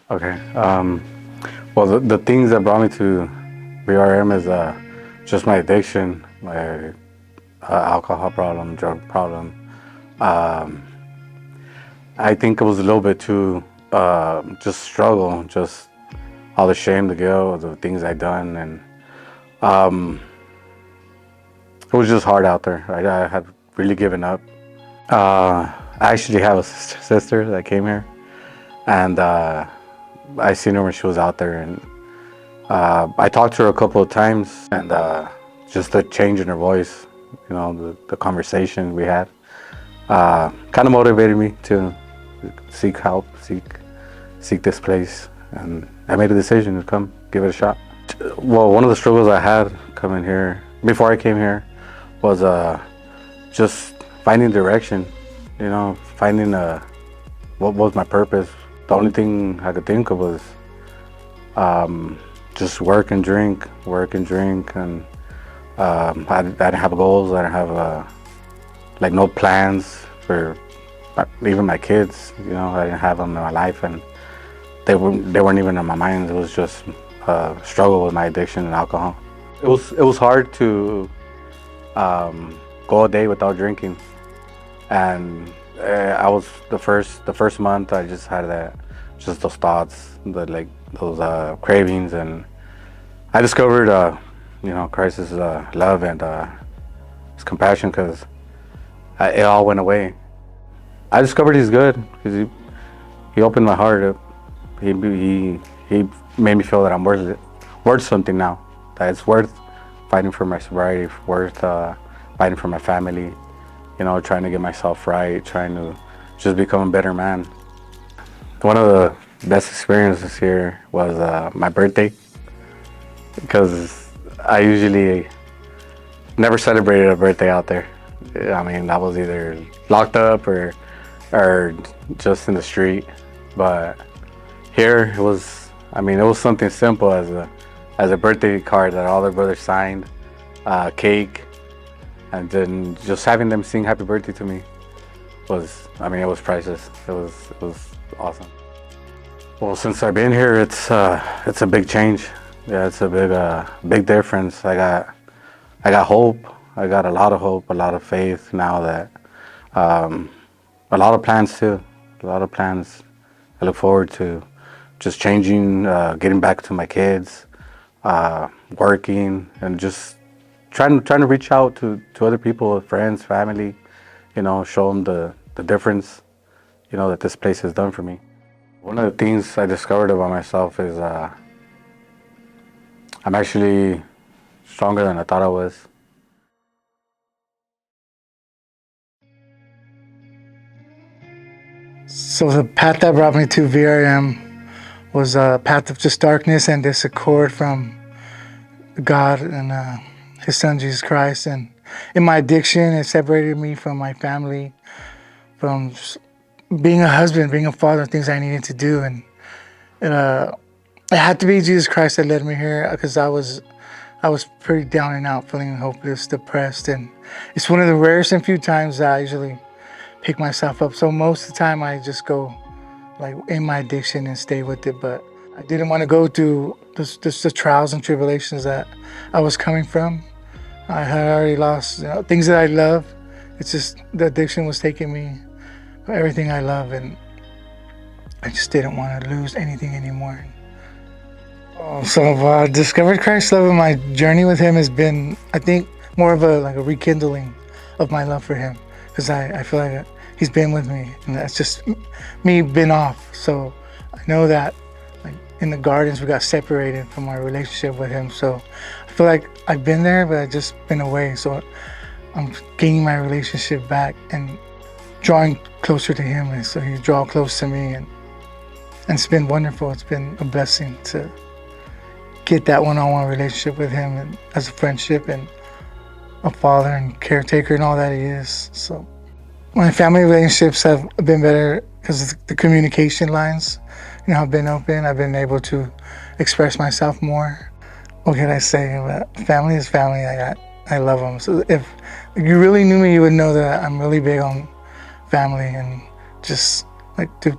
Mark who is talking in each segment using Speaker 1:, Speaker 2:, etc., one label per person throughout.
Speaker 1: Okay. Well, the things that brought me to VRM is just my addiction, my alcohol problem, drug problem. Um, I think it was a little bit too just struggle, just all the shame, the guilt, the things I done, and um, it was just hard out there. Right? I had really given up. I actually have a sister that came here, and I seen her when she was out there, and I talked to her a couple of times, and just the change in her voice, the conversation we had, kind of motivated me to seek help, seek this place, and I made a decision to come give it a shot. Well, one of the struggles I had coming here before I came here was just finding direction. Finding what was my purpose. The only thing I could think of was just work and drink, and I didn't have goals. I didn't have like no plans for even my kids. I didn't have them in my life, and they weren't even in my mind. It was just a struggle with my addiction and alcohol. It was hard to go a day without drinking, and I was the first month I just had just those thoughts, those cravings, and I discovered Christ's love and his compassion, because it all went away. I discovered he's good because he opened my heart up. He made me feel that I'm worth something now. That it's worth fighting for my sobriety, worth fighting for my family. Trying to get myself right, trying to just become a better man. One of the best experiences here was my birthday, because I usually never celebrated a birthday out there. I mean, I was either locked up or just in the street. But here it was something simple as a birthday card that all their brothers signed, cake, and then just having them sing happy birthday to me it was priceless. It was awesome. Well, since I've been here, it's a big change. Yeah, it's a big difference. I got hope. I got a lot of hope, a lot of faith now, that a lot of plans too. A lot of plans. I look forward to just changing, getting back to my kids, working, and just trying to reach out to other people, friends, family, show them the difference, that this place has done for me. One of the things I discovered about myself is I'm actually stronger than I thought I was.
Speaker 2: So the path that brought me to VRM was a path of just darkness and discord from God and His Son Jesus Christ. And in my addiction, it separated me from my family, from being a husband, being a father, things I needed to do. And it had to be Jesus Christ that led me here, because I was pretty down and out, feeling hopeless, depressed, and it's one of the rarest and few times that I usually pick myself up. So most of the time I just go like in my addiction and stay with it. But I didn't want to go through the trials and tribulations that I was coming from. I had already lost things that I love. It's just the addiction was taking me for everything I love, and I just didn't want to lose anything anymore. So I've discovered Christ's love, and my journey with Him has been, I think, more of a rekindling of my love for Him, because I feel like He's been with me, and that's just me been off. So I know that like in the gardens we got separated from our relationship with Him. So I feel like I've been there, but I've just been away. So I'm gaining my relationship back and drawing closer to Him, and so He draw close to me, and it's been wonderful. It's been a blessing to get that one-on-one relationship with Him, and as a friendship and a father and caretaker and all that He is. So my family relationships have been better because the communication lines, have been open. I've been able to express myself more. What can I say? But family is family. I love them. So if you really knew me, you would know that I'm really big on family, and just like to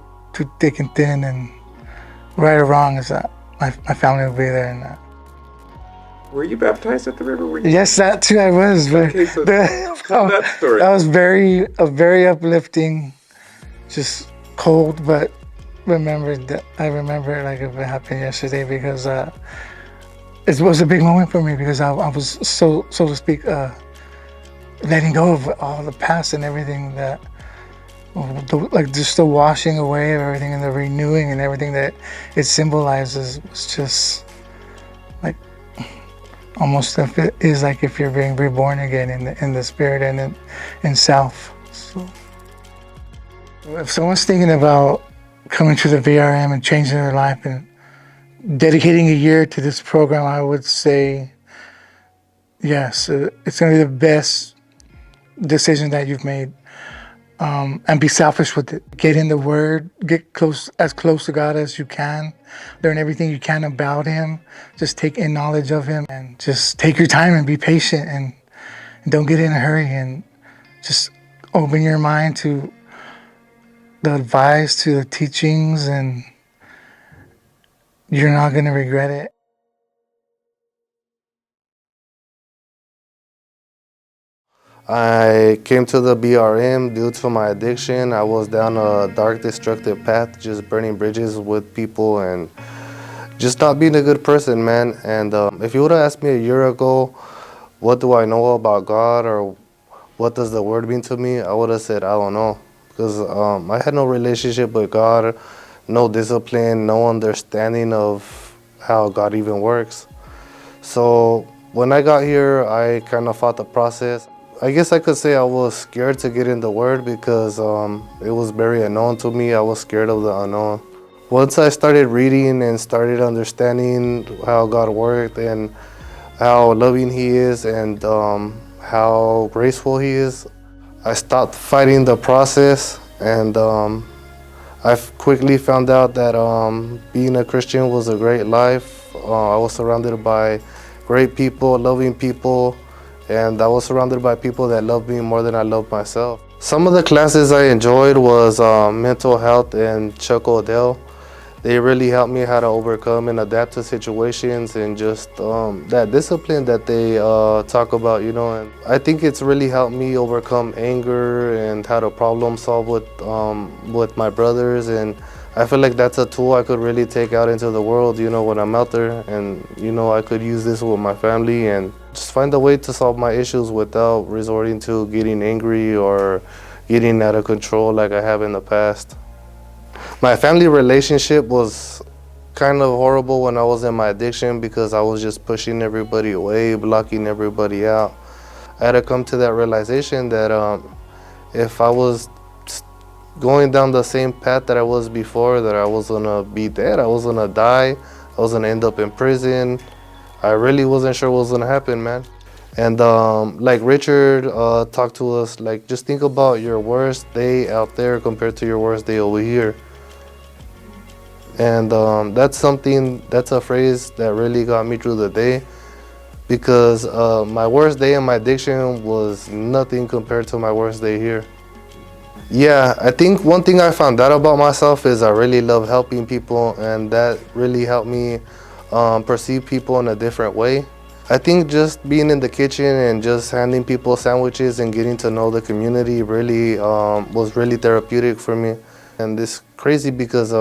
Speaker 2: thick and thin, and right or wrong, is that my family will be there. And
Speaker 3: Were you baptized at the river? Were you?
Speaker 2: yes, that too I was. But
Speaker 3: Okay, so tell that story.
Speaker 2: that was very uplifting, just cold, but remembered that I remember it like if it happened yesterday, because it was a big moment for me, because I was so to speak letting go of all the past and everything that, like just the washing away of everything and the renewing and everything that it symbolizes was just like almost if it is like if you're being reborn again in the spirit and in self. So if someone's thinking about coming to the VRM and changing their life and dedicating a year to this program, I would say yes, it's going to be the best decision that you've made. And be selfish with it. Get in the Word, get as close to God as you can, learn everything you can about Him, just take in knowledge of Him, and just take your time and be patient, and don't get in a hurry, and just open your mind to the advice, to the teachings, and you're not going to regret it.
Speaker 4: I came to the BRM due to my addiction. I was down a dark, destructive path, just burning bridges with people and just not being a good person, man. And if you would have asked me a year ago, what do I know about God or what does the Word mean to me, I would have said, I don't know. Because I had no relationship with God, no discipline, no understanding of how God even works. So when I got here, I kind of fought the process. I guess I could say I was scared to get in the Word because it was very unknown to me. I was scared of the unknown. Once I started reading and started understanding how God worked and how loving He is and how graceful He is, I stopped fighting the process, and I quickly found out that being a Christian was a great life. I was surrounded by great people, loving people, and I was surrounded by people that loved me more than I loved myself. Some of the classes I enjoyed was mental health and Chuck O'Dell. They really helped me how to overcome and adapt to situations, and just that discipline that they talk about, you know. And I think it's really helped me overcome anger and how to problem solve with my brothers. And I feel like that's a tool I could really take out into the world, you know, when I'm out there. And, you know, I could use this with my family and just find a way to solve my issues without resorting to getting angry or getting out of control like I have in the past. My family relationship was kind of horrible when I was in my addiction because I was just pushing everybody away, blocking everybody out. I had to come to that realization that if I was going down the same path that I was before, that I was gonna be dead, I was gonna die, I was gonna end up in prison. I really wasn't sure what was gonna happen, man. And like Richard talked to us, like just think about your worst day out there compared to your worst day over here. And that's a phrase that really got me through the day, because my worst day in my addiction was nothing compared to my worst day here. Yeah, I think one thing I found out about myself is I really love helping people, and that really helped me perceive people in a different way. I think just being in the kitchen and just handing people sandwiches and getting to know the community really was really therapeutic for me. And it's crazy because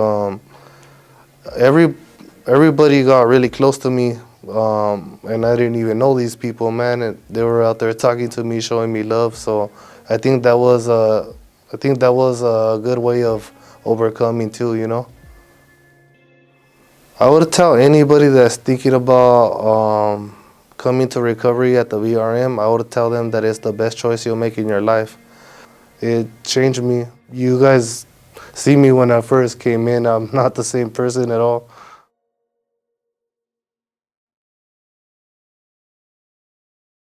Speaker 4: everybody got really close to me, and I didn't even know these people, man. And they were out there talking to me, showing me love. So I think that was a good way of overcoming too, you know. I would tell anybody that's thinking about coming to recovery at the VRM, I would tell them that it's the best choice you'll make in your life. It changed me. You guys see me when I first came in. I'm not the same person at all.